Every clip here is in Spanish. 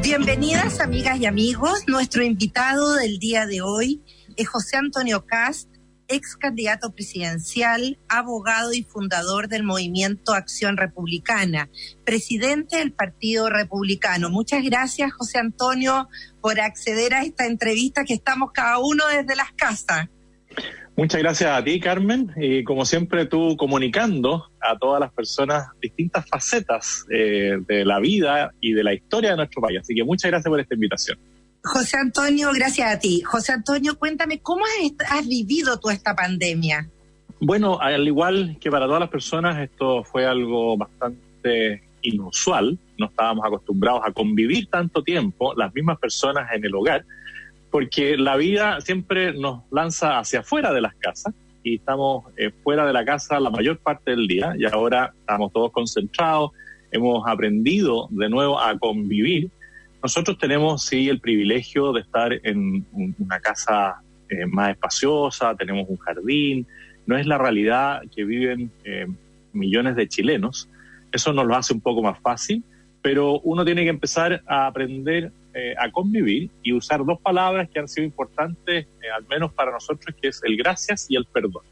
Bienvenidas, amigas y amigos. Nuestro invitado del día de hoy es José Antonio Kast, ex candidato presidencial, abogado y fundador del Movimiento Acción Republicana, presidente del Partido Republicano. Muchas gracias, José Antonio, por acceder a esta entrevista que estamos cada uno desde las casas. Muchas gracias a ti, Carmen, y como siempre tú comunicando a todas las personas distintas facetas de la vida y de la historia de nuestro país. Así que muchas gracias por esta invitación. José Antonio, gracias a ti. José Antonio, cuéntame, ¿cómo has vivido tú esta pandemia? Bueno, al igual que para todas las personas, esto fue algo bastante inusual. No estábamos acostumbrados a convivir tanto tiempo, las mismas personas en el hogar, porque la vida siempre nos lanza hacia afuera de las casas y estamos fuera de la casa la mayor parte del día, y ahora estamos todos concentrados, hemos aprendido de nuevo a convivir. Nosotros tenemos, sí, el privilegio de estar en una casa más espaciosa, tenemos un jardín, no es la realidad que viven millones de chilenos. Eso nos lo hace un poco más fácil, pero uno tiene que empezar a aprender a convivir y usar dos palabras que han sido importantes, al menos para nosotros, que es el gracias y el perdón.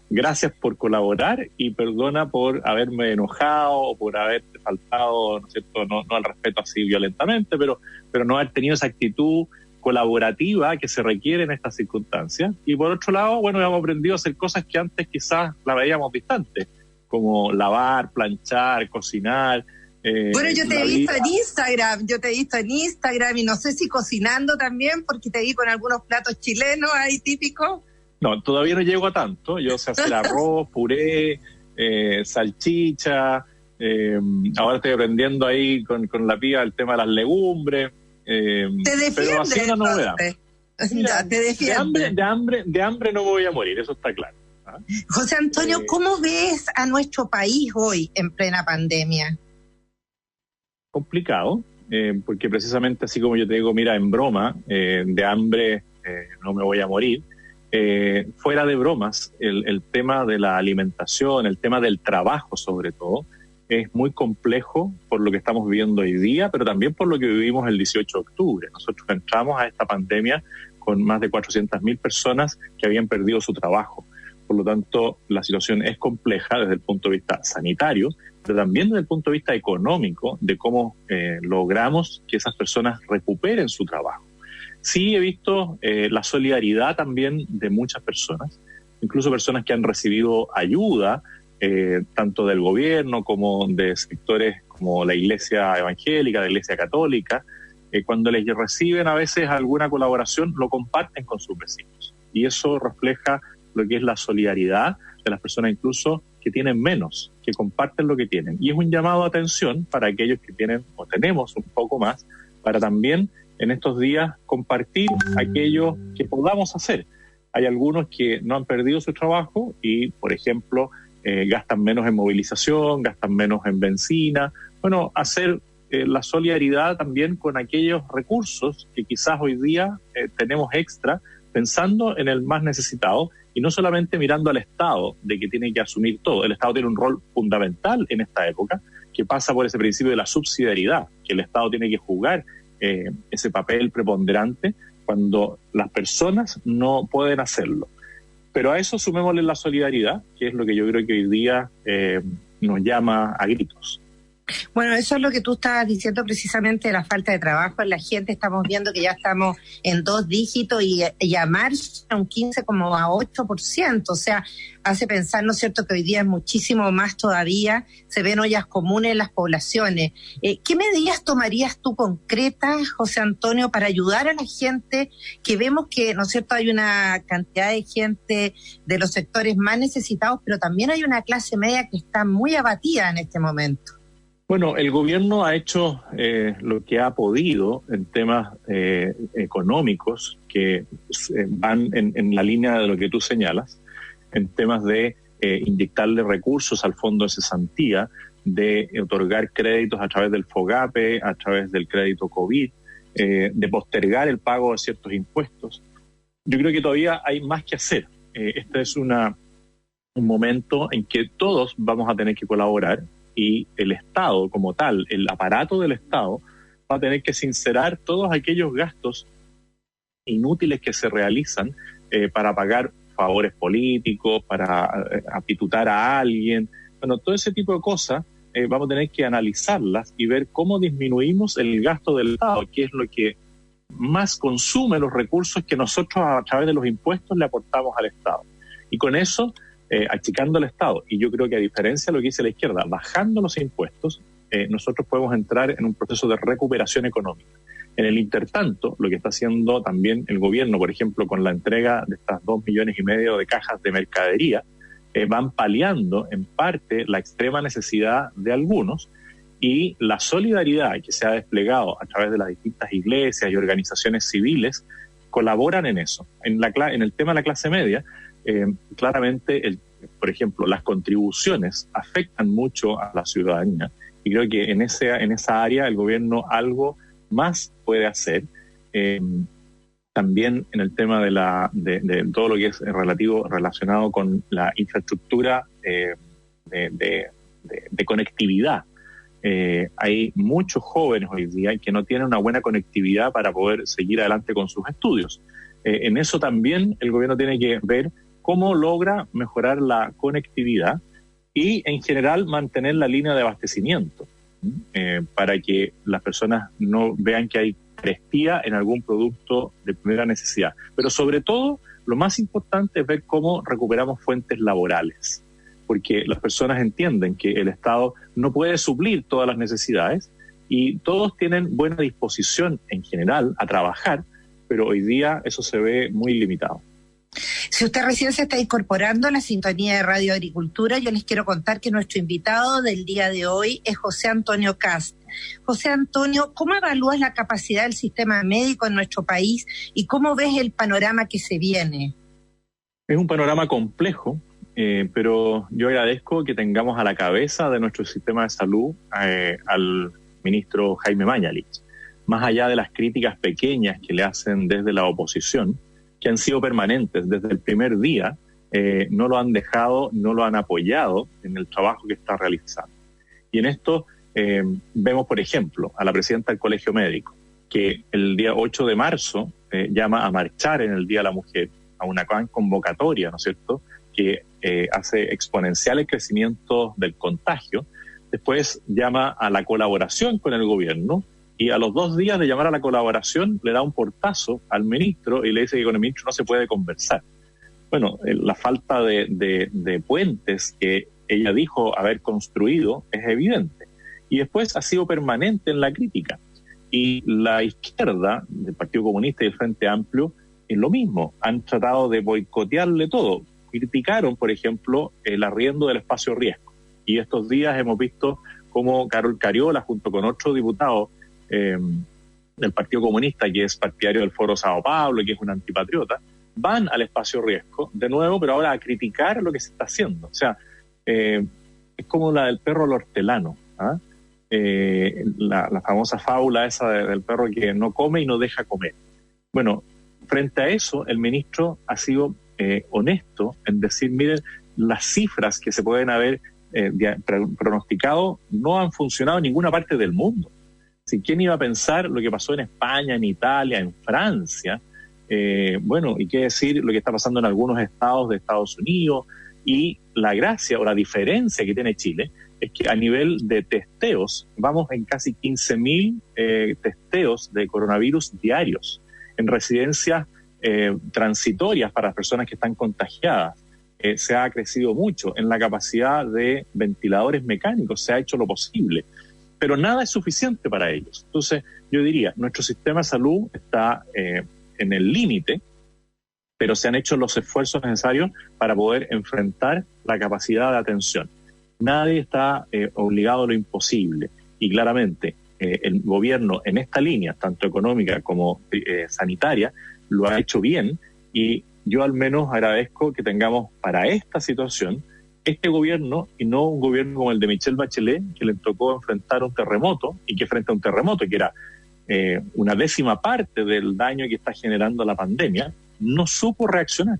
Gracias por colaborar y perdona por haberme enojado o por haberte faltado, ¿no es cierto? No al respeto así violentamente, pero no haber tenido esa actitud colaborativa que se requiere en estas circunstancias. Y por otro lado, bueno, hemos aprendido a hacer cosas que antes quizás la veíamos distantes, como lavar, planchar, cocinar. Bueno, yo te he visto en Instagram, y no sé si cocinando también, porque te vi con algunos platos chilenos ahí típicos. No, todavía no llego a tanto. Yo sé hacer arroz, puré, salchicha. Ahora estoy aprendiendo ahí con la pía el tema de las legumbres. Te defiendes, pero así una novedad. Mira, te defiendes. De hambre no voy a morir, eso está claro. ¿Ah? José Antonio, ¿cómo ves a nuestro país hoy en plena pandemia? Complicado, porque precisamente así como yo te digo, mira, en broma, de hambre no me voy a morir. Fuera de bromas, el tema de la alimentación, el tema del trabajo sobre todo, es muy complejo por lo que estamos viviendo hoy día, pero también por lo que vivimos el 18 de octubre. Nosotros entramos a esta pandemia con más de 400.000 personas que habían perdido su trabajo. Por lo tanto, la situación es compleja desde el punto de vista sanitario, pero también desde el punto de vista económico, de cómo logramos que esas personas recuperen su trabajo. Sí he visto la solidaridad también de muchas personas, incluso personas que han recibido ayuda, tanto del gobierno como de sectores como la Iglesia Evangélica, la Iglesia Católica. Cuando les reciben a veces alguna colaboración, lo comparten con sus vecinos. Y eso refleja lo que es la solidaridad de las personas incluso que tienen menos, que comparten lo que tienen. Y es un llamado a atención para aquellos que tienen o tenemos un poco más, para también en estos días compartir aquello que podamos hacer. Hay algunos que no han perdido su trabajo y, por ejemplo, gastan menos en movilización, gastan menos en benzina. Bueno, hacer la solidaridad también con aquellos recursos que quizás hoy día tenemos extra, pensando en el más necesitado y no solamente mirando al Estado de que tiene que asumir todo. El Estado tiene un rol fundamental en esta época que pasa por ese principio de la subsidiariedad, que el Estado tiene que jugar ese papel preponderante cuando las personas no pueden hacerlo. Pero a eso sumémosle la solidaridad, que es lo que yo creo que hoy día nos llama a gritos. Bueno, eso es lo que tú estabas diciendo precisamente de la falta de trabajo en la gente. Estamos viendo que ya estamos en 2 dígitos y a marzo un 15,8%. O sea, hace pensar, ¿no es cierto?, que hoy día es muchísimo más todavía. Se ven ollas comunes en las poblaciones. ¿Qué medidas tomarías tú concretas, José Antonio, para ayudar a la gente que vemos que, ¿no es cierto?, hay una cantidad de gente de los sectores más necesitados, pero también hay una clase media que está muy abatida en este momento? Bueno, el gobierno ha hecho lo que ha podido en temas económicos que van en la línea de lo que tú señalas, en temas de inyectarle recursos al fondo de cesantía, de otorgar créditos a través del FOGAPE, a través del crédito COVID, de postergar el pago de ciertos impuestos. Yo creo que todavía hay más que hacer. Este es un momento en que todos vamos a tener que colaborar, y el Estado como tal, el aparato del Estado, va a tener que sincerar todos aquellos gastos inútiles que se realizan para pagar favores políticos, para apitutar a alguien. Bueno, todo ese tipo de cosas vamos a tener que analizarlas y ver cómo disminuimos el gasto del Estado, que es lo que más consume los recursos que nosotros a través de los impuestos le aportamos al Estado. Y con eso, achicando el Estado, y yo creo que a diferencia de lo que dice la izquierda, bajando los impuestos, nosotros podemos entrar en un proceso de recuperación económica. En el intertanto, lo que está haciendo también el gobierno, por ejemplo, con la entrega de estas 2,5 millones de cajas de mercadería, van paliando en parte la extrema necesidad de algunos, y la solidaridad que se ha desplegado a través de las distintas iglesias y organizaciones civiles colaboran en eso. En el tema de la clase media, claramente, por ejemplo, las contribuciones afectan mucho a la ciudadanía, y creo que en esa área el gobierno algo más puede hacer. También en el tema de todo lo que es relacionado con la infraestructura de conectividad. Hay muchos jóvenes hoy día que no tienen una buena conectividad para poder seguir adelante con sus estudios. En eso también el gobierno tiene que ver cómo logra mejorar la conectividad y en general mantener la línea de abastecimiento para que las personas no vean que hay carestía en algún producto de primera necesidad. Pero sobre todo, lo más importante es ver cómo recuperamos fuentes laborales, porque las personas entienden que el Estado no puede suplir todas las necesidades y todos tienen buena disposición en general a trabajar, pero hoy día eso se ve muy limitado. Si usted recién se está incorporando a la sintonía de Radio Agricultura, yo les quiero contar que nuestro invitado del día de hoy es José Antonio Kast. José Antonio, ¿cómo evalúas la capacidad del sistema médico en nuestro país y cómo ves el panorama que se viene? Es un panorama complejo, pero yo agradezco que tengamos a la cabeza de nuestro sistema de salud al ministro Jaime Mañalich. Más allá de las críticas pequeñas que le hacen desde la oposición, que han sido permanentes desde el primer día, no lo han dejado, no lo han apoyado en el trabajo que está realizando. Y en esto vemos, por ejemplo, a la presidenta del Colegio Médico, que el día 8 de marzo llama a marchar en el Día de la Mujer, a una gran convocatoria, ¿no es cierto?, que hace exponencial el crecimiento del contagio. Después llama a la colaboración con el gobierno, y a los 2 días de llamar a la colaboración le da un portazo al ministro y le dice que con el ministro no se puede conversar. Bueno, la falta de puentes que ella dijo haber construido es evidente. Y después ha sido permanente en la crítica. Y la izquierda, del Partido Comunista y el Frente Amplio, es lo mismo. Han tratado de boicotearle todo. Criticaron, por ejemplo, el arriendo del espacio riesgo. Y estos días hemos visto cómo Carol Cariola, junto con otro diputado del Partido Comunista, que es partidario del Foro Sao Paulo, que es un antipatriota, van al espacio riesgo de nuevo, pero ahora a criticar lo que se está haciendo. O sea, es como la del perro al hortelano, la famosa fábula esa del perro que no come y no deja comer. Bueno, frente a eso, el ministro ha sido honesto en decir, miren, las cifras que se pueden haber pronosticado no han funcionado en ninguna parte del mundo. Si quién iba a pensar lo que pasó en España, en Italia, en Francia, bueno, y qué decir lo que está pasando en algunos estados de Estados Unidos. Y la gracia o la diferencia que tiene Chile es que a nivel de testeos vamos en casi 15.000 testeos de coronavirus diarios en residencias transitorias para las personas que están contagiadas. Se ha crecido mucho en la capacidad de ventiladores mecánicos, se ha hecho lo posible. Pero nada es suficiente para ellos. Entonces, yo diría, nuestro sistema de salud está en el límite, pero se han hecho los esfuerzos necesarios para poder enfrentar la capacidad de atención. Nadie está obligado a lo imposible. Y claramente, el gobierno en esta línea, tanto económica como sanitaria, lo ha hecho bien. Y yo al menos agradezco que tengamos para esta situación este gobierno y no un gobierno como el de Michelle Bachelet, que le tocó enfrentar un terremoto, y que frente a un terremoto, que era una 10ª parte del daño que está generando la pandemia, no supo reaccionar.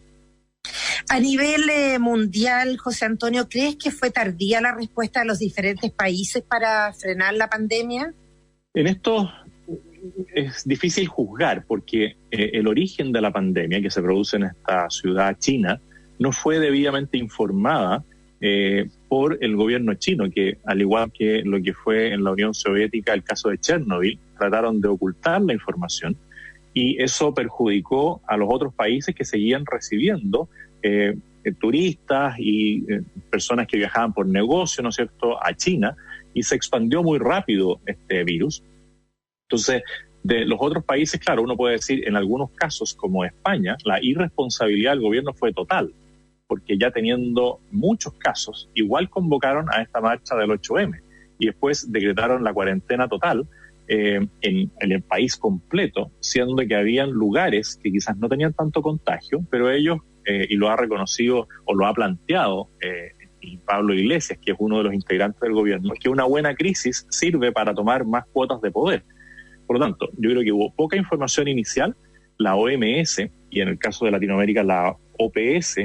A nivel mundial, José Antonio, ¿crees que fue tardía la respuesta de los diferentes países para frenar la pandemia? En estos es difícil juzgar porque el origen de la pandemia que se produce en esta ciudad china no fue debidamente informada por el gobierno chino, que al igual que lo que fue en la Unión Soviética el caso de Chernobyl, trataron de ocultar la información y eso perjudicó a los otros países que seguían recibiendo turistas y personas que viajaban por negocio, ¿no es cierto?, a China, y se expandió muy rápido este virus. Entonces, de los otros países, claro, uno puede decir, en algunos casos, como España, la irresponsabilidad del gobierno fue total, porque ya teniendo muchos casos, igual convocaron a esta marcha del 8M y después decretaron la cuarentena total en el país completo, siendo que habían lugares que quizás no tenían tanto contagio, pero ellos, y lo ha reconocido o lo ha planteado y Pablo Iglesias, que es uno de los integrantes del gobierno, que una buena crisis sirve para tomar más cuotas de poder. Por lo tanto, yo creo que hubo poca información inicial. La OMS y en el caso de Latinoamérica la OPS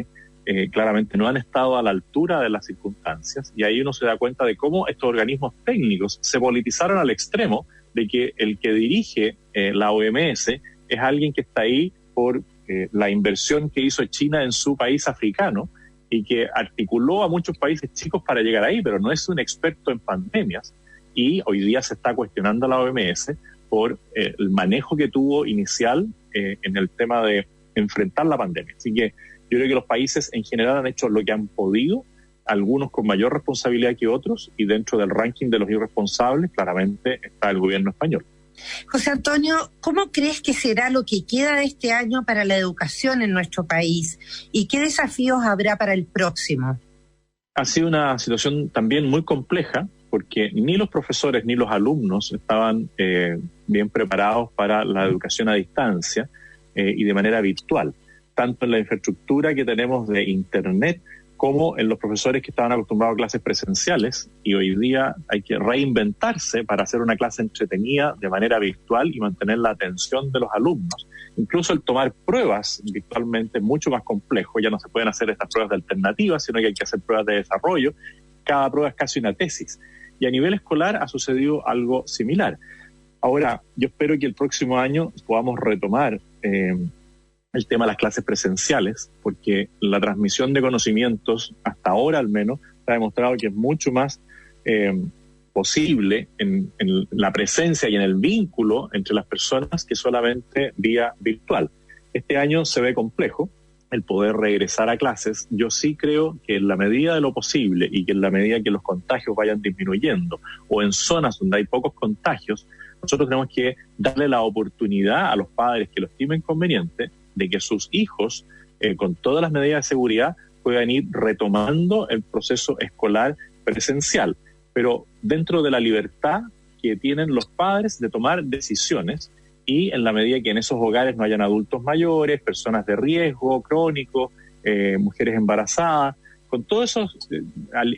claramente no han estado a la altura de las circunstancias, y ahí uno se da cuenta de cómo estos organismos técnicos se politizaron al extremo de que el que dirige la OMS es alguien que está ahí por la inversión que hizo China en su país africano y que articuló a muchos países chicos para llegar ahí, pero no es un experto en pandemias, y hoy día se está cuestionando a la OMS por el manejo que tuvo inicial en el tema de enfrentar la pandemia. Así que yo creo que los países en general han hecho lo que han podido, algunos con mayor responsabilidad que otros, y dentro del ranking de los irresponsables claramente está el gobierno español. José Antonio, ¿cómo crees que será lo que queda de este año para la educación en nuestro país y qué desafíos habrá para el próximo? Ha sido una situación también muy compleja porque ni los profesores ni los alumnos estaban bien preparados para la educación a distancia y de manera virtual, tanto en la infraestructura que tenemos de Internet como en los profesores que estaban acostumbrados a clases presenciales, y hoy día hay que reinventarse para hacer una clase entretenida de manera virtual y mantener la atención de los alumnos. Incluso el tomar pruebas virtualmente es mucho más complejo, ya no se pueden hacer estas pruebas de alternativas, sino que hay que hacer pruebas de desarrollo. Cada prueba es casi una tesis. Y a nivel escolar ha sucedido algo similar. Ahora, yo espero que el próximo año podamos retomar el tema de las clases presenciales, porque la transmisión de conocimientos, hasta ahora al menos, ha demostrado que es mucho más posible en la presencia y en el vínculo entre las personas que solamente vía virtual. Este año se ve complejo el poder regresar a clases. Yo sí creo que en la medida de lo posible y que en la medida que los contagios vayan disminuyendo o en zonas donde hay pocos contagios, nosotros tenemos que darle la oportunidad a los padres que lo estimen conveniente de que sus hijos, con todas las medidas de seguridad, puedan ir retomando el proceso escolar presencial, pero dentro de la libertad que tienen los padres de tomar decisiones y en la medida que en esos hogares no hayan adultos mayores, personas de riesgo crónico, mujeres embarazadas. Con todos esos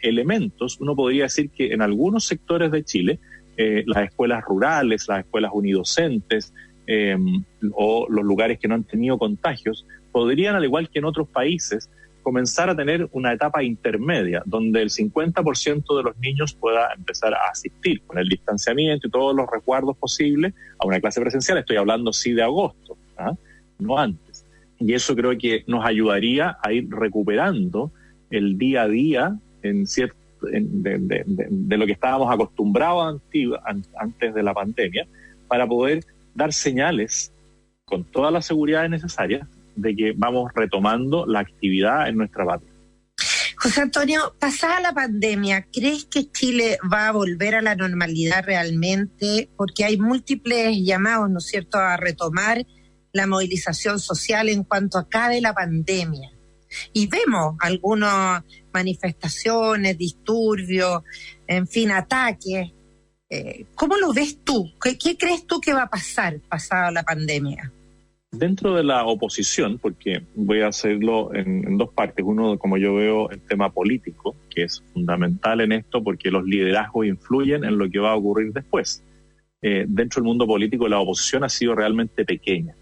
elementos, uno podría decir que en algunos sectores de Chile, las escuelas rurales, las escuelas unidocentes, o los lugares que no han tenido contagios, podrían, al igual que en otros países, comenzar a tener una etapa intermedia, donde el 50% de los niños pueda empezar a asistir con el distanciamiento y todos los resguardos posibles a una clase presencial. Estoy hablando sí de agosto, no antes. Y eso creo que nos ayudaría a ir recuperando el día a día de lo que estábamos acostumbrados antes de la pandemia, para poder dar señales con todas las seguridades necesarias de que vamos retomando la actividad en nuestra patria. José Antonio, pasada la pandemia, ¿crees que Chile va a volver a la normalidad realmente? Porque hay múltiples llamados, ¿no es cierto?, a retomar la movilización social en cuanto acabe la pandemia. Y vemos algunas manifestaciones, disturbios, en fin, ataques. ¿Cómo lo ves tú? ¿Qué crees tú que va a pasar pasada la pandemia? Dentro de la oposición, porque voy a hacerlo en dos partes. Uno, como yo veo, el tema político, que es fundamental en esto porque los liderazgos influyen en lo que va a ocurrir después. Dentro del mundo político la oposición ha sido realmente pequeña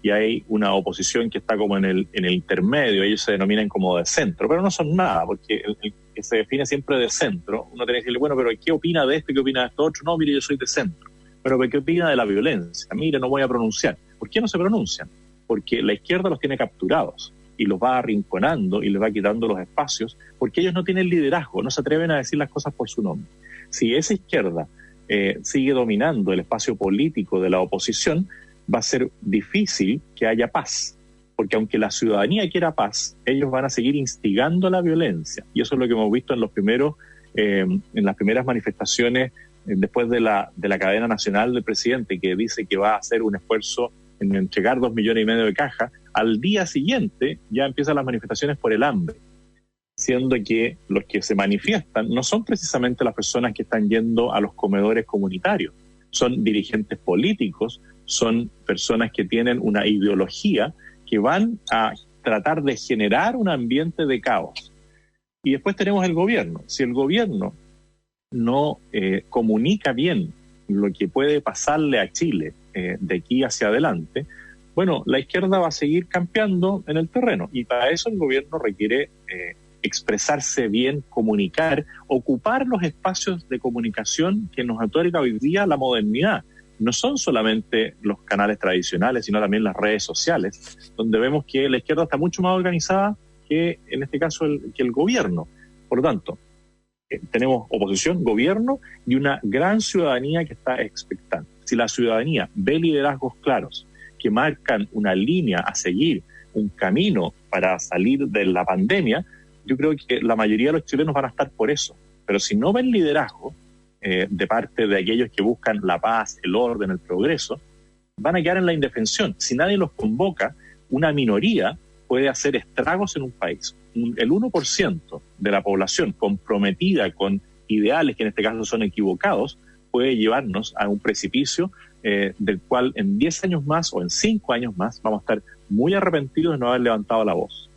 y hay una oposición que está como en el intermedio. Ellos se denominan como de centro, pero no son nada, porque el que se define siempre de centro, uno tiene que decirle, bueno, pero ¿qué opina de esto y qué opina de esto otro? No, mire, yo soy de centro. Bueno, ¿qué opina de la violencia? Mire, no voy a pronunciar. ¿Por qué no se pronuncian? Porque la izquierda los tiene capturados y los va arrinconando y les va quitando los espacios, porque ellos no tienen liderazgo, no se atreven a decir las cosas por su nombre. Si esa izquierda sigue dominando el espacio político de la oposición, va a ser difícil que haya paz, porque aunque la ciudadanía quiera paz, ellos van a seguir instigando la violencia, y eso es lo que hemos visto en las primeras manifestaciones después de la cadena nacional del presidente, que dice que va a hacer un esfuerzo en entregar 2,5 millones de cajas. Al día siguiente ya empiezan las manifestaciones por el hambre, siendo que los que se manifiestan no son precisamente las personas que están yendo a los comedores comunitarios, son dirigentes políticos, son personas que tienen una ideología que van a tratar de generar un ambiente de caos. Y después tenemos el gobierno. Si el gobierno no comunica bien lo que puede pasarle a Chile de aquí hacia adelante, bueno, la izquierda va a seguir campeando en el terreno, y para eso el gobierno requiere expresarse bien, comunicar, ocupar los espacios de comunicación que nos otorga hoy día la modernidad. No son solamente los canales tradicionales, sino también las redes sociales, donde vemos que la izquierda está mucho más organizada que, en este caso, que el gobierno. Por lo tanto, tenemos oposición, gobierno y una gran ciudadanía que está expectante. Si la ciudadanía ve liderazgos claros que marcan una línea a seguir, un camino para salir de la pandemia, yo creo que la mayoría de los chilenos van a estar por eso. Pero si no ven liderazgo de parte de aquellos que buscan la paz, el orden, el progreso, van a quedar en la indefensión. Si nadie los convoca, una minoría puede hacer estragos en un país. El 1% de la población comprometida con ideales que en este caso son equivocados puede llevarnos a un precipicio del cual en 10 años más o en 5 años más vamos a estar muy arrepentidos de no haber levantado la voz.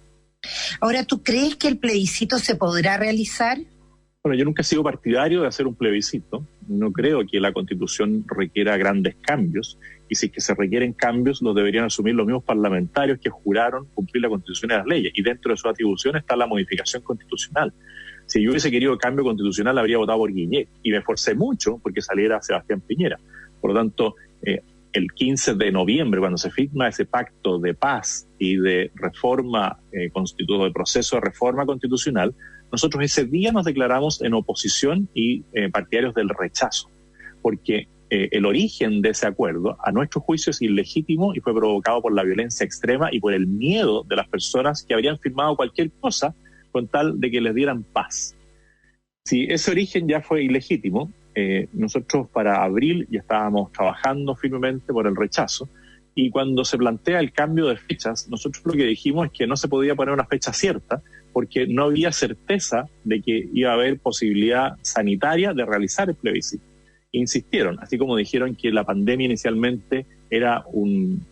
Ahora, ¿tú crees que el plebiscito se podrá realizar? Bueno, yo nunca he sido partidario de hacer un plebiscito. No creo que la Constitución requiera grandes cambios, y si es que se requieren cambios los deberían asumir los mismos parlamentarios que juraron cumplir la Constitución y las leyes, y dentro de su atribución está la modificación constitucional. Si yo hubiese querido cambio constitucional, habría votado por Guillet, y me esforcé mucho porque saliera Sebastián Piñera. Por lo tanto, el 15 de noviembre, cuando se firma ese pacto de paz y de reforma de proceso de reforma constitucional, nosotros ese día nos declaramos en oposición y partidarios del rechazo, porque el origen de ese acuerdo, a nuestro juicio, es ilegítimo y fue provocado por la violencia extrema y por el miedo de las personas que habrían firmado cualquier cosa con tal de que les dieran paz. Si ese origen ya fue ilegítimo, nosotros para abril ya estábamos trabajando firmemente por el rechazo, y cuando se plantea el cambio de fechas, nosotros lo que dijimos es que no se podía poner una fecha cierta porque no había certeza de que iba a haber posibilidad sanitaria de realizar el plebiscito. Insistieron, así como dijeron que la pandemia inicialmente era un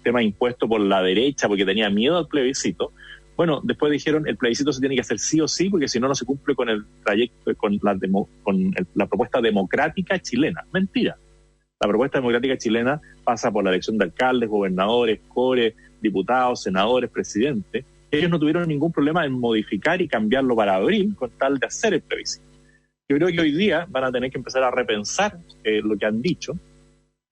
tema impuesto por la derecha porque tenía miedo al plebiscito. Bueno, después dijeron el plebiscito se tiene que hacer sí o sí, porque si no, no se cumple con el trayecto, con la propuesta democrática chilena. Mentira. La propuesta democrática chilena pasa por la elección de alcaldes, gobernadores, core, diputados, senadores, presidentes. Ellos no tuvieron ningún problema en modificar y cambiarlo para abril con tal de hacer el plebiscito. Yo creo que hoy día van a tener que empezar a repensar lo que han dicho.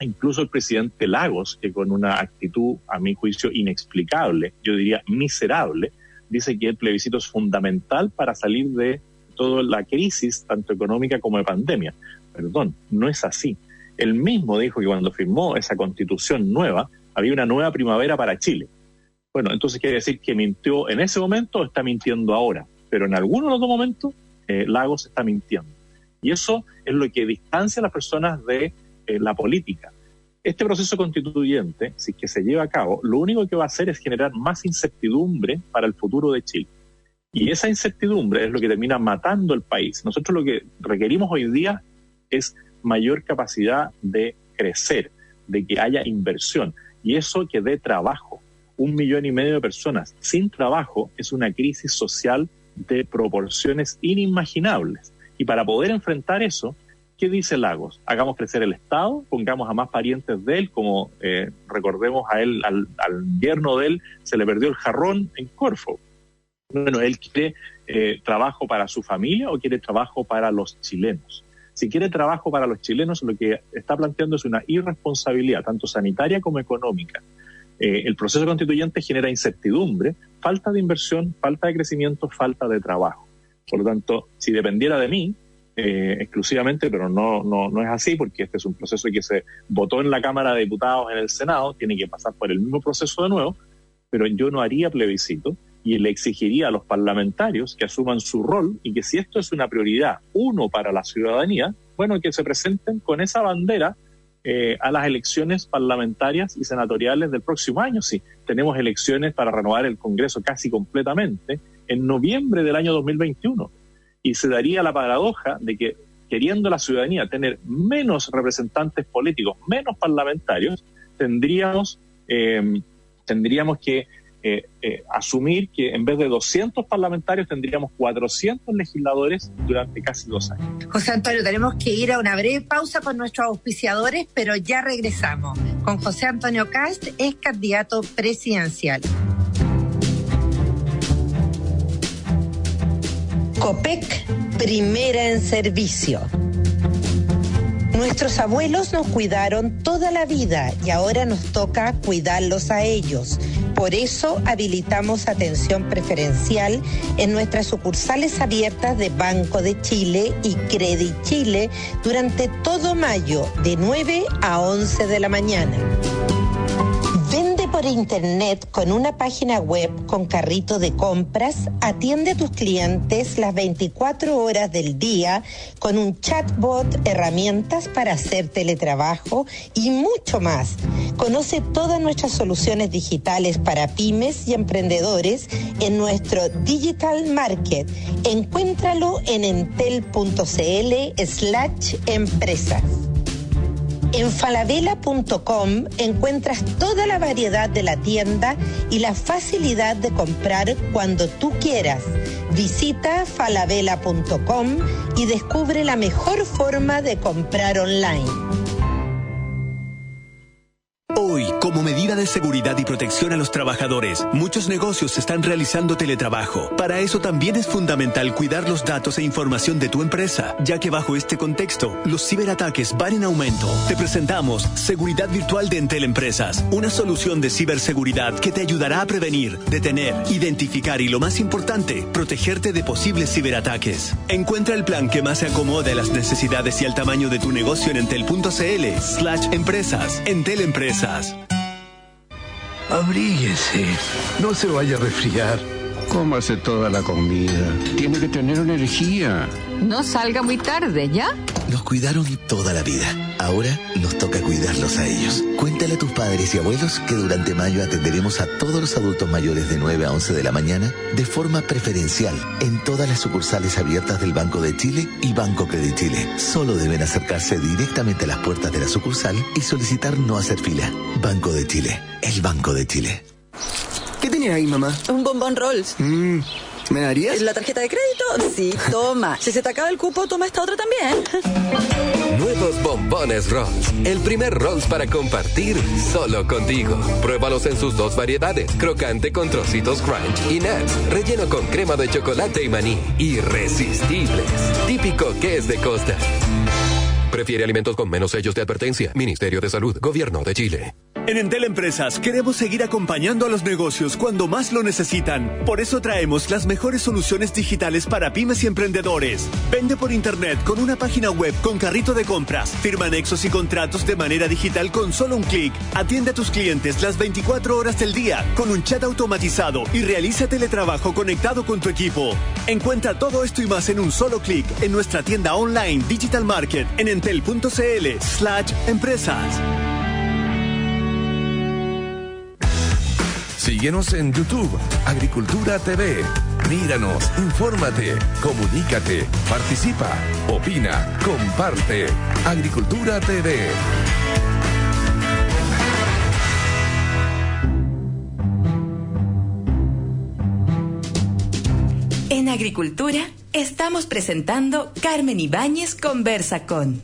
Incluso el presidente Lagos, que con una actitud, a mi juicio, inexplicable, yo diría miserable, dice que el plebiscito es fundamental para salir de toda la crisis, tanto económica como de pandemia. Perdón, no es así. Él mismo dijo que cuando firmó esa constitución nueva, había una nueva primavera para Chile. Bueno, entonces quiere decir que mintió en ese momento o está mintiendo ahora. Pero en algunos otros momentos, Lagos está mintiendo. Y eso es lo que distancia a las personas de la política. Este proceso constituyente, si es que se lleva a cabo, lo único que va a hacer es generar más incertidumbre para el futuro de Chile. Y esa incertidumbre es lo que termina matando el país. Nosotros lo que requerimos hoy día es mayor capacidad de crecer, de que haya inversión, y eso que dé trabajo. 1,5 millones de personas sin trabajo es una crisis social de proporciones inimaginables. Y para poder enfrentar eso, ¿qué dice Lagos? Hagamos crecer el Estado, pongamos a más parientes de él, como recordemos a él, al yerno de él, se le perdió el jarrón en Corfo. Bueno, él quiere trabajo para su familia o quiere trabajo para los chilenos. Si quiere trabajo para los chilenos, lo que está planteando es una irresponsabilidad, tanto sanitaria como económica. El proceso constituyente genera incertidumbre, falta de inversión, falta de crecimiento, falta de trabajo. Por lo tanto, si dependiera de mí, exclusivamente, pero no es así, porque este es un proceso que se votó en la Cámara de Diputados, en el Senado, tiene que pasar por el mismo proceso de nuevo, pero yo no haría plebiscito y le exigiría a los parlamentarios que asuman su rol y que si esto es una prioridad, uno, para la ciudadanía, bueno, que se presenten con esa bandera a las elecciones parlamentarias y senatoriales del próximo año. Sí, tenemos elecciones para renovar el Congreso casi completamente en noviembre del año 2021. Y se daría la paradoja de que, queriendo la ciudadanía tener menos representantes políticos, menos parlamentarios, tendríamos que asumir que en vez de 200 parlamentarios tendríamos 400 legisladores durante casi 2 años. José Antonio, tenemos que ir a una breve pausa con nuestros auspiciadores, pero ya regresamos con José Antonio Kast, es candidato presidencial. Copec, primera en servicio. Nuestros abuelos nos cuidaron toda la vida y ahora nos toca cuidarlos a ellos. Por eso habilitamos atención preferencial en nuestras sucursales abiertas de Banco de Chile y Credit Chile durante todo mayo, de 9 a 11 de la mañana. Vende por internet con una página web con carrito de compras, atiende a tus clientes las 24 horas del día con un chatbot, herramientas para hacer teletrabajo y mucho más. Conoce todas nuestras soluciones digitales para pymes y emprendedores en nuestro Digital Market. Encuéntralo en entel.cl/empresas. En falabella.com encuentras toda la variedad de la tienda y la facilidad de comprar cuando tú quieras. Visita falabella.com y descubre la mejor forma de comprar online. Hoy, como medida de seguridad y protección a los trabajadores, muchos negocios están realizando teletrabajo. Para eso también es fundamental cuidar los datos e información de tu empresa, ya que bajo este contexto, los ciberataques van en aumento. Te presentamos Seguridad Virtual de Entel Empresas, una solución de ciberseguridad que te ayudará a prevenir, detener, identificar y, lo más importante, protegerte de posibles ciberataques. Encuentra el plan que más se acomode a las necesidades y al tamaño de tu negocio en entel.cl/empresas. Entel Empresas. Abríguese, no se vaya a resfriar. Cómase toda la comida. Tiene que tener energía. No salga muy tarde, ¿ya? Nos cuidaron toda la vida. Ahora nos toca cuidarlos a ellos. Cuéntale a tus padres y abuelos que durante mayo atenderemos a todos los adultos mayores de 9 a 11 de la mañana de forma preferencial en todas las sucursales abiertas del Banco de Chile y Banco Credit Chile. Solo deben acercarse directamente a las puertas de la sucursal y solicitar no hacer fila. Banco de Chile, el Banco de Chile. ¿Qué tenías ahí, mamá? Un bombón Rolls. ¿Me darías? ¿La tarjeta de crédito? Sí, toma. Si se te acaba el cupo, toma esta otra también. Nuevos bombones Rolls. El primer Rolls para compartir solo contigo. Pruébalos en sus 2 variedades. Crocante con trocitos crunch y nuts. Relleno con crema de chocolate y maní. Irresistibles. Típico que es de costa. Prefiere alimentos con menos sellos de advertencia. Ministerio de Salud. Gobierno de Chile. En Entel Empresas queremos seguir acompañando a los negocios cuando más lo necesitan. Por eso traemos las mejores soluciones digitales para pymes y emprendedores. Vende por internet con una página web con carrito de compras. Firma anexos y contratos de manera digital con solo un clic. Atiende a tus clientes las 24 horas del día con un chat automatizado y realiza teletrabajo conectado con tu equipo. Encuentra todo esto y más en un solo clic en nuestra tienda online Digital Market en entel.cl/empresas. Síguenos en YouTube, Agricultura TV. Míranos, infórmate, comunícate, participa, opina, comparte. Agricultura TV. En Agricultura estamos presentando Carmen Ibáñez Conversa con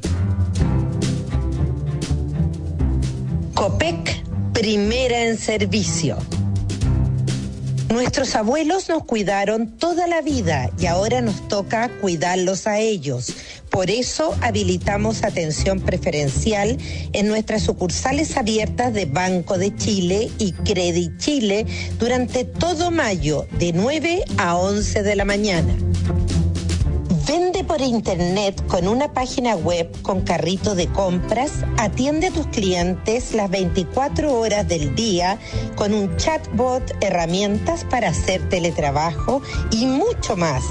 Copec, primera en servicio. Nuestros abuelos nos cuidaron toda la vida y ahora nos toca cuidarlos a ellos. Por eso habilitamos atención preferencial en nuestras sucursales abiertas de Banco de Chile y Credit Chile durante todo mayo, de 9 a 11 de la mañana. Vende por internet con una página web con carrito de compras, atiende a tus clientes las 24 horas del día con un chatbot, herramientas para hacer teletrabajo y mucho más.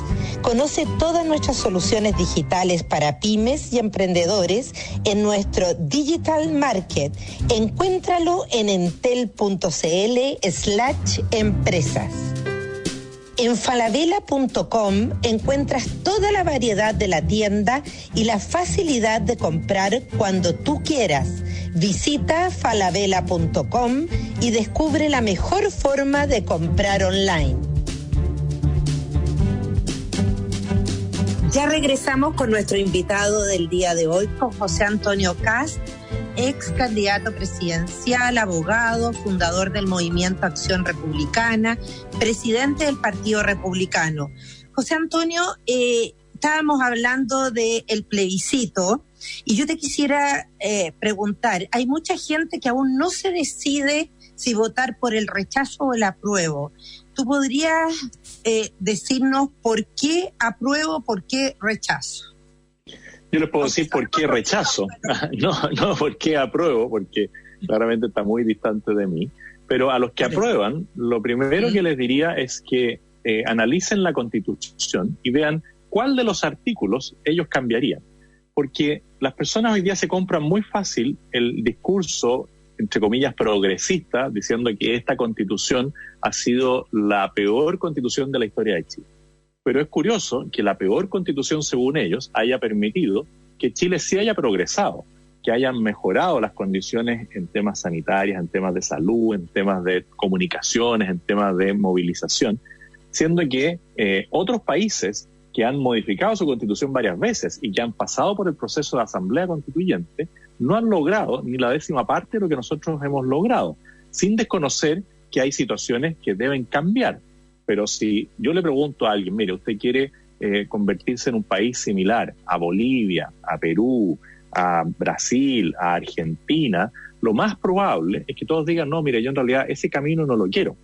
Conoce todas nuestras soluciones digitales para pymes y emprendedores en nuestro Digital Market. Encuéntralo en entel.cl/empresas. En falabella.com encuentras toda la variedad de la tienda y la facilidad de comprar cuando tú quieras. Visita falabella.com y descubre la mejor forma de comprar online. Ya regresamos con nuestro invitado del día de hoy, con José Antonio Kast, ex candidato presidencial, abogado, fundador del Movimiento Acción Republicana, presidente del Partido Republicano. José Antonio, estábamos hablando del plebiscito y yo te quisiera preguntar, hay mucha gente que aún no se decide si votar por el rechazo o el apruebo. ¿Tú podrías decirnos por qué apruebo, por qué rechazo? Yo les puedo decir por qué rechazo, no por qué apruebo, porque claramente está muy distante de mí. Pero a los que aprueban, lo primero que les diría es que analicen la Constitución y vean cuál de los artículos ellos cambiarían. Porque las personas hoy día se compran muy fácil el discurso, entre comillas, progresista, diciendo que esta Constitución ha sido la peor Constitución de la historia de Chile. Pero es curioso que la peor Constitución, según ellos, haya permitido que Chile sí haya progresado, que hayan mejorado las condiciones en temas sanitarios, en temas de salud, en temas de comunicaciones, en temas de movilización, siendo que otros países que han modificado su Constitución varias veces y que han pasado por el proceso de asamblea constituyente no han logrado ni la 10ª parte de lo que nosotros hemos logrado, sin desconocer que hay situaciones que deben cambiar. Pero si yo le pregunto a alguien, mire, usted quiere convertirse en un país similar a Bolivia, a Perú, a Brasil, a Argentina, lo más probable es que todos digan, no, mire, yo en realidad ese camino no lo quiero.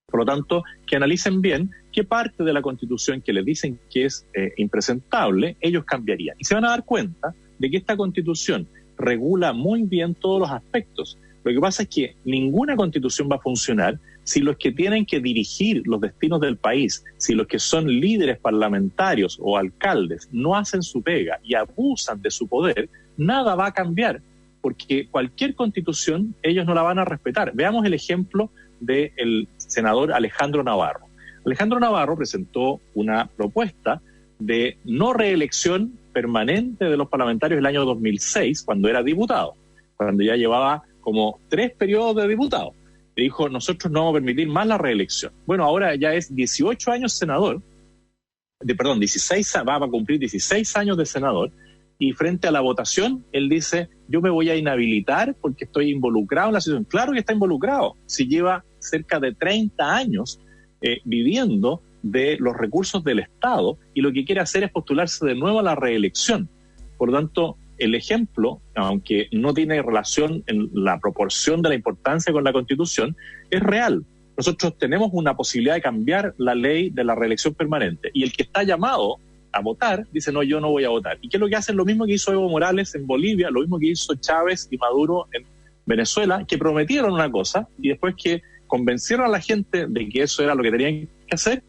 Por lo tanto, que analicen bien qué parte de la Constitución que les dicen que es impresentable, ellos cambiarían. Y se van a dar cuenta de que esta Constitución regula muy bien todos los aspectos. Lo que pasa es que ninguna Constitución va a funcionar si los que tienen que dirigir los destinos del país, si los que son líderes parlamentarios o alcaldes no hacen su pega y abusan de su poder, nada va a cambiar, porque cualquier Constitución ellos no la van a respetar. Veamos el ejemplo del senador Alejandro Navarro. Alejandro Navarro presentó una propuesta de no reelección permanente de los parlamentarios el año 2006, cuando era diputado, cuando ya llevaba como 3 periodos de diputado. Y dijo, nosotros no vamos a permitir más la reelección. Bueno, ahora ya es 18 años senador, 16, va a cumplir 16 años de senador, y frente a la votación, él dice, yo me voy a inhabilitar porque estoy involucrado en la situación. Claro que está involucrado, si lleva cerca de 30 años viviendo de los recursos del Estado, y lo que quiere hacer es postularse de nuevo a la reelección. Por lo tanto, el ejemplo, aunque no tiene relación en la proporción de la importancia con la Constitución, es real. Nosotros tenemos una posibilidad de cambiar la ley de la reelección permanente, y el que está llamado a votar dice, no, yo no voy a votar. ¿Y qué es lo que hacen? Lo mismo que hizo Evo Morales en Bolivia, lo mismo que hizo Chávez y Maduro en Venezuela, que prometieron una cosa y después que convencieron a la gente de que eso era lo que tenían que hacer,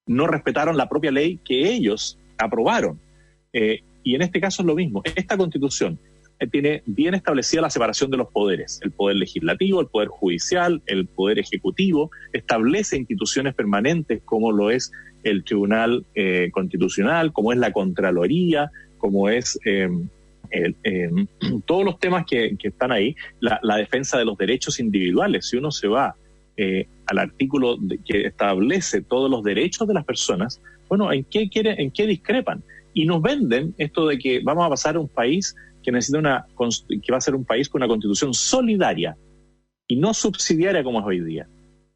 no respetaron la propia ley que ellos aprobaron. Y en este caso es lo mismo. Esta Constitución tiene bien establecida la separación de los poderes, el poder legislativo, el poder judicial, el poder ejecutivo, establece instituciones permanentes como lo es el Tribunal Constitucional, como es la Contraloría, como es todos los temas que están ahí, la defensa de los derechos individuales. Si uno se va al artículo que establece todos los derechos de las personas, bueno, ¿en qué discrepan? Y nos venden esto de que vamos a pasar a un país que necesita que va a ser un país con una constitución solidaria y no subsidiaria como es hoy día.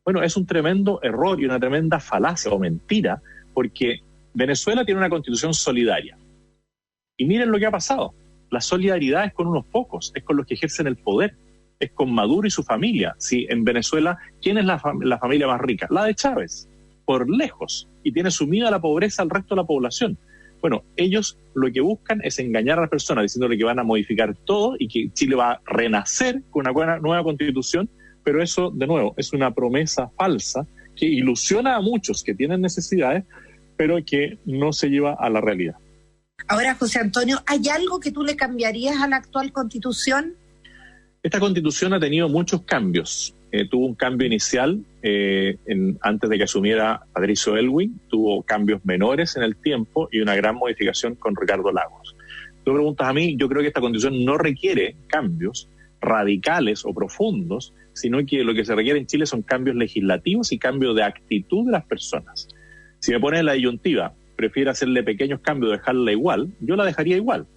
Bueno, es un tremendo error y una tremenda falacia o mentira, porque Venezuela tiene una constitución solidaria. Y miren lo que ha pasado. La solidaridad es con unos pocos, es con los que ejercen el poder, es con Maduro y su familia. Sí, en Venezuela, ¿quién es la familia más rica? La de Chávez, por lejos, y tiene sumida a la pobreza al resto de la población. Bueno, ellos lo que buscan es engañar a las personas diciéndole que van a modificar todo y que Chile va a renacer con una nueva constitución, pero eso, de nuevo, es una promesa falsa que ilusiona a muchos que tienen necesidades, pero que no se lleva a la realidad. Ahora, José Antonio, ¿hay algo que tú le cambiarías a la actual Constitución? Esta Constitución ha tenido muchos cambios. Tuvo un cambio inicial antes de que asumiera Patricio Aylwin, tuvo cambios menores en el tiempo y una gran modificación con Ricardo Lagos. Tú me preguntas a mí, yo creo que esta Constitución no requiere cambios radicales o profundos, sino que lo que se requiere en Chile son cambios legislativos y cambios de actitud de las personas. Si me pones la disyuntiva, prefiero hacerle pequeños cambios, dejarla igual, yo la dejaría igual,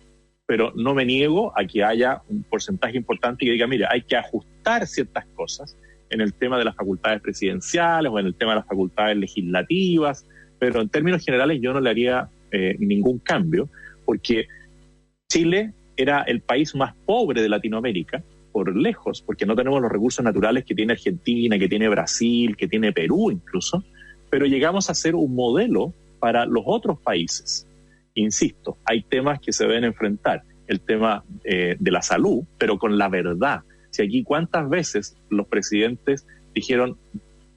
pero no me niego a que haya un porcentaje importante que diga, mira, hay que ajustar ciertas cosas en el tema de las facultades presidenciales o en el tema de las facultades legislativas, pero en términos generales yo no le haría ningún cambio, porque Chile era el país más pobre de Latinoamérica, por lejos, porque no tenemos los recursos naturales que tiene Argentina, que tiene Brasil, que tiene Perú incluso, pero llegamos a ser un modelo para los otros países. Insisto, hay temas que se deben enfrentar, el tema de la salud, pero con la verdad. Si aquí cuántas veces los presidentes dijeron,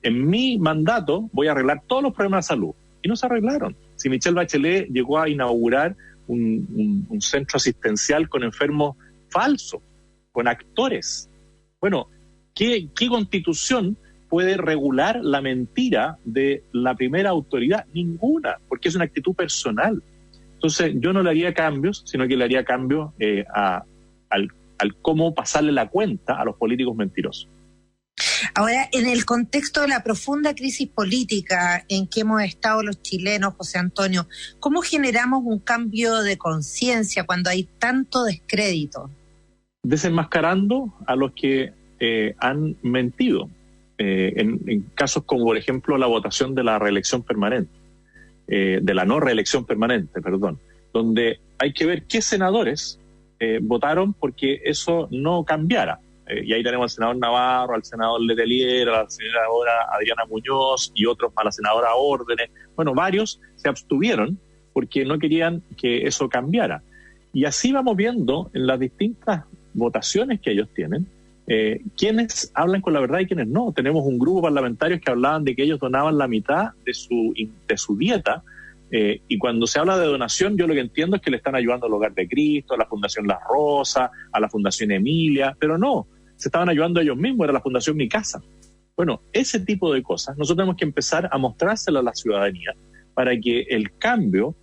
en mi mandato voy a arreglar todos los problemas de salud, y no se arreglaron. Si Michelle Bachelet llegó a inaugurar un centro asistencial con enfermos falsos, con actores. Bueno, ¿qué constitución puede regular la mentira de la primera autoridad? Ninguna, porque es una actitud personal. Entonces, yo no le haría cambios, sino que le haría cambios al cómo pasarle la cuenta a los políticos mentirosos. Ahora, en el contexto de la profunda crisis política en que hemos estado los chilenos, José Antonio, ¿cómo generamos un cambio de conciencia cuando hay tanto descrédito? Desenmascarando a los que han mentido. En casos como, por ejemplo, la votación de la reelección permanente, de la no reelección permanente, perdón, donde hay que ver qué senadores votaron porque eso no cambiara. Y ahí tenemos al senador Navarro, al senador Letelier, a la senadora Adriana Muñoz y otros más, la senadora Órdenes. Bueno, varios se abstuvieron porque no querían que eso cambiara. Y así vamos viendo en las distintas votaciones que ellos tienen, quiénes hablan con la verdad y quiénes no. Tenemos un grupo de parlamentarios que hablaban de que ellos donaban la mitad de su dieta, y cuando se habla de donación, yo lo que entiendo es que le están ayudando al Hogar de Cristo, a la Fundación Las Rosas, a la Fundación Emilia, pero no, se estaban ayudando ellos mismos, era la Fundación Mi Casa. Bueno, ese tipo de cosas nosotros tenemos que empezar a mostrárselo a la ciudadanía para que el cambio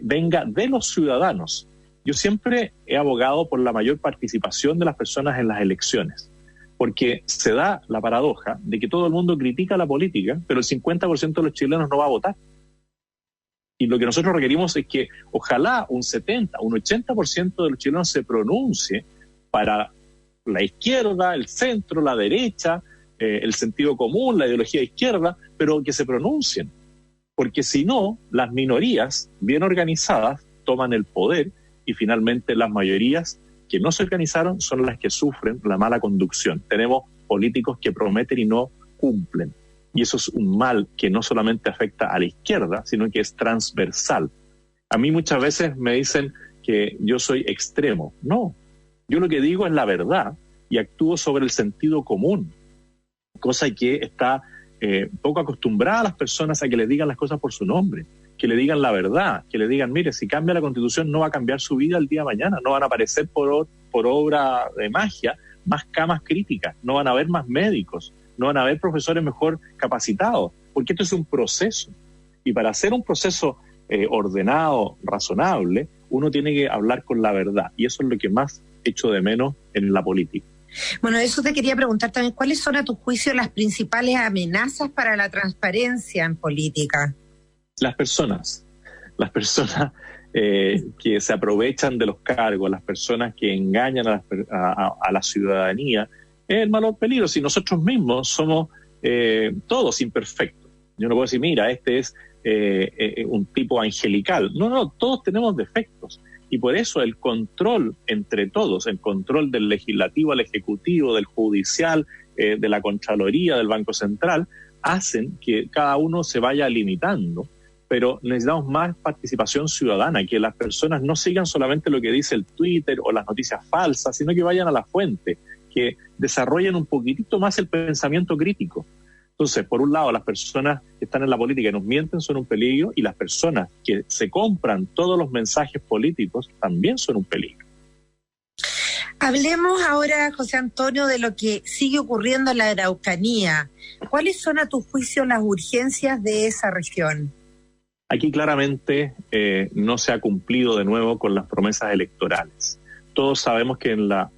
venga de los ciudadanos. Yo siempre he abogado por la mayor participación de las personas en las elecciones, porque se da la paradoja de que todo el mundo critica la política, pero el 50% de los chilenos no va a votar. Y lo que nosotros requerimos es que ojalá un 70, un 80% de los chilenos se pronuncie para la izquierda, el centro, la derecha, el sentido común, la ideología de izquierda, pero que se pronuncien. Porque si no, las minorías bien organizadas toman el poder y finalmente las mayorías que no se organizaron son las que sufren la mala conducción. Tenemos políticos que prometen y no cumplen. Y eso es un mal que no solamente afecta a la izquierda, sino que es transversal. A mí muchas veces me dicen que yo soy extremo. No, yo lo que digo es la verdad y actúo sobre el sentido común, cosa que está poco acostumbrada a las personas a que le digan las cosas por su nombre, que le digan la verdad, que le digan, mire, si cambia la Constitución no va a cambiar su vida el día de mañana, no van a aparecer por obra de magia más camas críticas, no van a haber más médicos, no van a haber profesores mejor capacitados, porque esto es un proceso. Y para hacer un proceso ordenado, razonable, uno tiene que hablar con la verdad. Y eso es lo que más echo de menos en la política. Bueno, eso te quería preguntar también. ¿Cuáles son, a tu juicio, las principales amenazas para la transparencia en política? Las personas que se aprovechan de los cargos, las personas que engañan a la ciudadanía, es el mayor peligro. Si nosotros mismos somos todos imperfectos. Yo no puedo decir, mira, este es un tipo angelical. No, todos tenemos defectos. Y por eso el control entre todos, el control del legislativo al ejecutivo, del judicial, de la Contraloría, del Banco Central, hacen que cada uno se vaya limitando. Pero necesitamos más participación ciudadana, que las personas no sigan solamente lo que dice el Twitter o las noticias falsas, sino que vayan a la fuente, que desarrollen un poquitito más el pensamiento crítico. Entonces, por un lado, las personas que están en la política y nos mienten son un peligro, y las personas que se compran todos los mensajes políticos también son un peligro. Hablemos ahora, José Antonio, de lo que sigue ocurriendo en la Araucanía. ¿Cuáles son, a tu juicio, las urgencias de esa región? Aquí claramente no se ha cumplido de nuevo con las promesas electorales.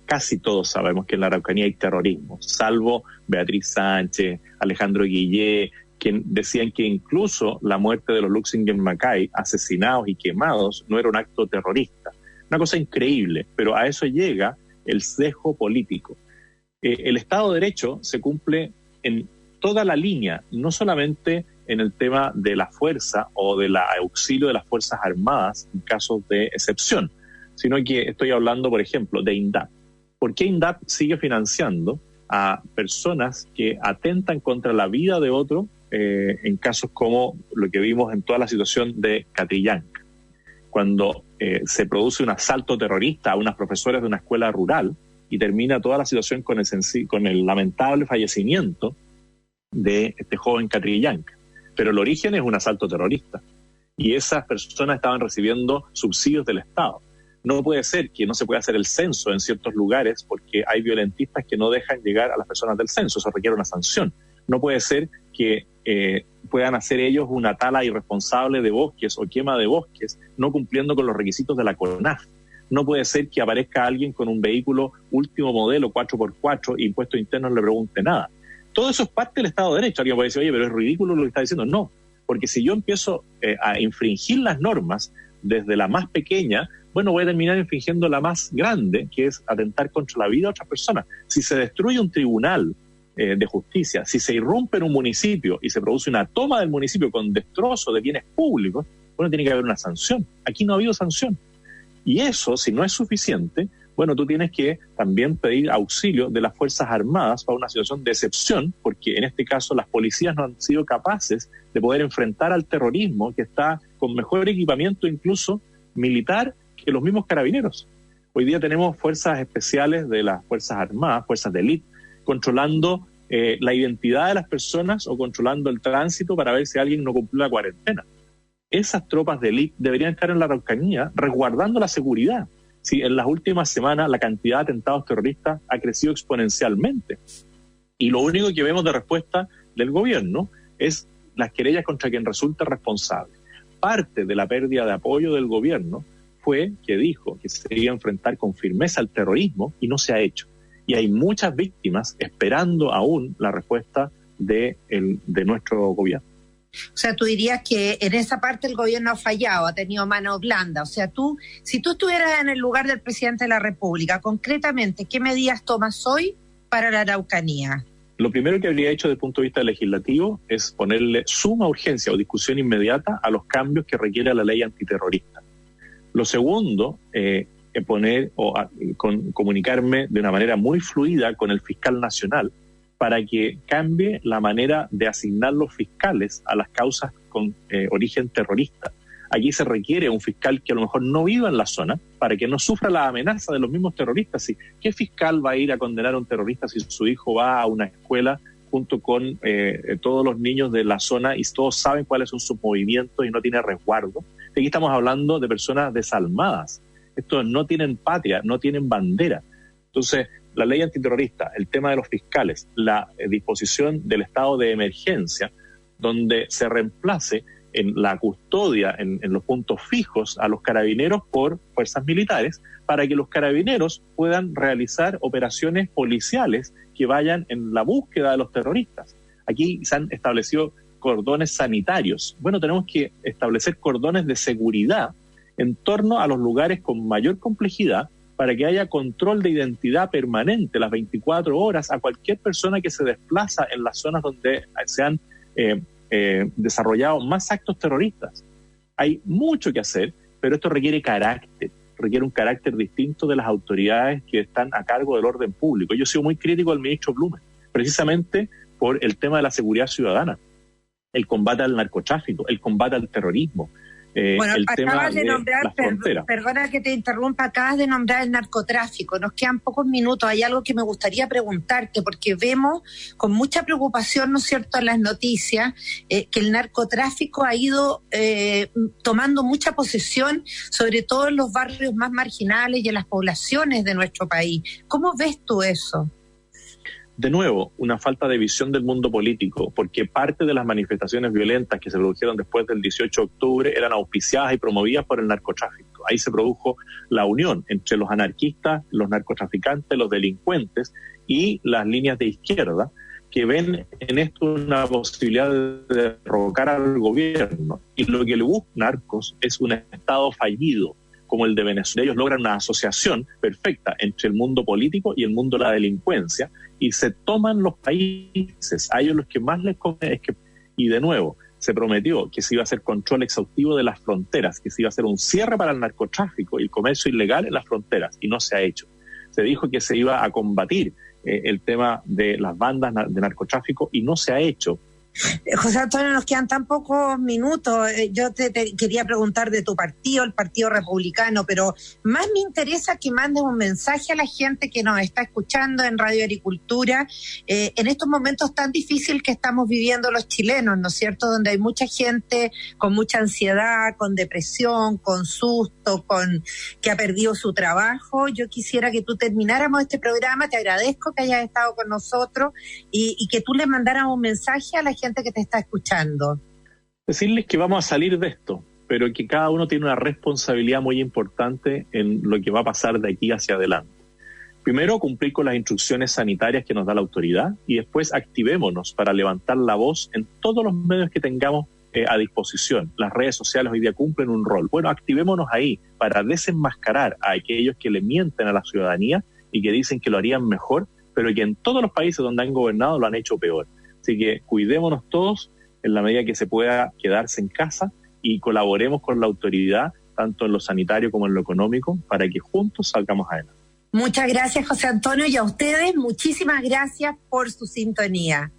Casi todos sabemos que en la Araucanía hay terrorismo, salvo Beatriz Sánchez, Alejandro Guillé, quien decían que incluso la muerte de los Luxinger Macay, asesinados y quemados, no era un acto terrorista. Una cosa increíble, pero a eso llega el sesgo político. El Estado de Derecho se cumple en toda la línea, no solamente en el tema de la fuerza o del auxilio de las Fuerzas Armadas en casos de excepción, sino que estoy hablando, por ejemplo, de INDAP. ¿Por qué INDAP sigue financiando a personas que atentan contra la vida de otro en casos como lo que vimos en toda la situación de Catrillanca? Cuando se produce un asalto terrorista a unas profesoras de una escuela rural y termina toda la situación con el lamentable fallecimiento de este joven Catrillanca. Pero el origen es un asalto terrorista y esas personas estaban recibiendo subsidios del Estado. No puede ser que no se pueda hacer el censo en ciertos lugares porque hay violentistas que no dejan llegar a las personas del censo. Eso requiere una sanción. No puede ser que puedan hacer ellos una tala irresponsable de bosques o quema de bosques no cumpliendo con los requisitos de la CONAF. No puede ser que aparezca alguien con un vehículo último modelo 4x4 y Impuesto Interno no le pregunte nada. Todo eso es parte del Estado de Derecho. Alguien puede decir, oye, pero es ridículo lo que está diciendo. No, porque si yo empiezo a infringir las normas desde la más pequeña, bueno, voy a terminar infringiendo la más grande, que es atentar contra la vida de otras personas. Si se destruye un tribunal de justicia, si se irrumpe en un municipio y se produce una toma del municipio con destrozo de bienes públicos, bueno, tiene que haber una sanción. Aquí no ha habido sanción. Y eso, si no es suficiente, bueno, tú tienes que también pedir auxilio de las Fuerzas Armadas para una situación de excepción, porque en este caso las policías no han sido capaces de poder enfrentar al terrorismo que está con mejor equipamiento incluso militar que los mismos carabineros. Hoy día tenemos fuerzas especiales de las Fuerzas Armadas, fuerzas de élite, controlando la identidad de las personas o controlando el tránsito para ver si alguien no cumple la cuarentena. Esas tropas de élite deberían estar en la Araucanía resguardando la seguridad. Sí, en las últimas semanas la cantidad de atentados terroristas ha crecido exponencialmente. Y lo único que vemos de respuesta del gobierno es las querellas contra quien resulta responsable. Parte de la pérdida de apoyo del gobierno fue que dijo que se iba a enfrentar con firmeza al terrorismo y no se ha hecho. Y hay muchas víctimas esperando aún la respuesta de nuestro gobierno. O sea, tú dirías que en esa parte el gobierno ha fallado, ha tenido mano blanda. O sea, si tú estuvieras en el lugar del presidente de la República, concretamente, ¿qué medidas tomas hoy para la Araucanía? Lo primero que habría hecho desde el punto de vista legislativo es ponerle suma urgencia o discusión inmediata a los cambios que requiere la ley antiterrorista. Lo segundo, comunicarme de una manera muy fluida con el fiscal nacional para que cambie la manera de asignar los fiscales a las causas con origen terrorista. Aquí se requiere un fiscal que a lo mejor no viva en la zona para que no sufra la amenaza de los mismos terroristas. ¿Sí? ¿Qué fiscal va a ir a condenar a un terrorista si su hijo va a una escuela junto con todos los niños de la zona y todos saben cuáles son sus movimientos y no tiene resguardo? Aquí estamos hablando de personas desalmadas. Estos no tienen patria, no tienen bandera. Entonces, la ley antiterrorista, el tema de los fiscales, la disposición del estado de emergencia, donde se reemplace en la custodia, en los puntos fijos a los carabineros por fuerzas militares, para que los carabineros puedan realizar operaciones policiales que vayan en la búsqueda de los terroristas. Aquí se han establecido cordones sanitarios. Bueno, tenemos que establecer cordones de seguridad en torno a los lugares con mayor complejidad para que haya control de identidad permanente las 24 horas a cualquier persona que se desplaza en las zonas donde se han desarrollado más actos terroristas. Hay mucho que hacer, pero esto requiere carácter, requiere un carácter distinto de las autoridades que están a cargo del orden público. Yo he sido muy crítico al ministro Blumen, precisamente por el tema de la seguridad ciudadana, el combate al narcotráfico, el combate al terrorismo. Bueno, el tema acabas de nombrar, las fronteras. Perdona que te interrumpa, acabas de nombrar el narcotráfico. Nos quedan pocos minutos. Hay algo que me gustaría preguntarte, porque vemos con mucha preocupación, ¿no es cierto?, en las noticias, que el narcotráfico ha ido tomando mucha posesión, sobre todo en los barrios más marginales y en las poblaciones de nuestro país. ¿Cómo ves tú eso? De nuevo, una falta de visión del mundo político, porque parte de las manifestaciones violentas que se produjeron después del 18 de octubre eran auspiciadas y promovidas por el narcotráfico. Ahí se produjo la unión entre los anarquistas, los narcotraficantes, los delincuentes y las líneas de izquierda, que ven en esto una posibilidad de derrocar al gobierno. Y lo que le busca narcos es un Estado fallido, como el de Venezuela. Ellos logran una asociación perfecta entre el mundo político y el mundo de la delincuencia, y se toman los países. A ellos los que más les conviene es que, y de nuevo, se prometió que se iba a hacer control exhaustivo de las fronteras, que se iba a hacer un cierre para el narcotráfico y el comercio ilegal en las fronteras, y no se ha hecho. Se dijo que se iba a combatir el tema de las bandas de narcotráfico y no se ha hecho. José Antonio, nos quedan tan pocos minutos. Yo te quería preguntar de tu partido, el Partido Republicano, pero más me interesa que mandes un mensaje a la gente que nos está escuchando en Radio Agricultura en estos momentos tan difíciles que estamos viviendo los chilenos, ¿no es cierto?, donde hay mucha gente con mucha ansiedad, con depresión, con susto, que ha perdido su trabajo. Yo quisiera que tú termináramos este programa. Te agradezco que hayas estado con nosotros y que tú le mandaras un mensaje a la gente que te está escuchando. Decirles que vamos a salir de esto, pero que cada uno tiene una responsabilidad muy importante en lo que va a pasar de aquí hacia adelante. Primero, cumplir con las instrucciones sanitarias que nos da la autoridad, y después activémonos para levantar la voz en todos los medios que tengamos a disposición. Las redes sociales hoy día cumplen un rol. Bueno, activémonos ahí para desenmascarar a aquellos que le mienten a la ciudadanía y que dicen que lo harían mejor, pero que en todos los países donde han gobernado lo han hecho peor. Así que cuidémonos todos en la medida que se pueda quedarse en casa y colaboremos con la autoridad, tanto en lo sanitario como en lo económico, para que juntos salgamos adelante. Muchas gracias, José Antonio, y a ustedes muchísimas gracias por su sintonía.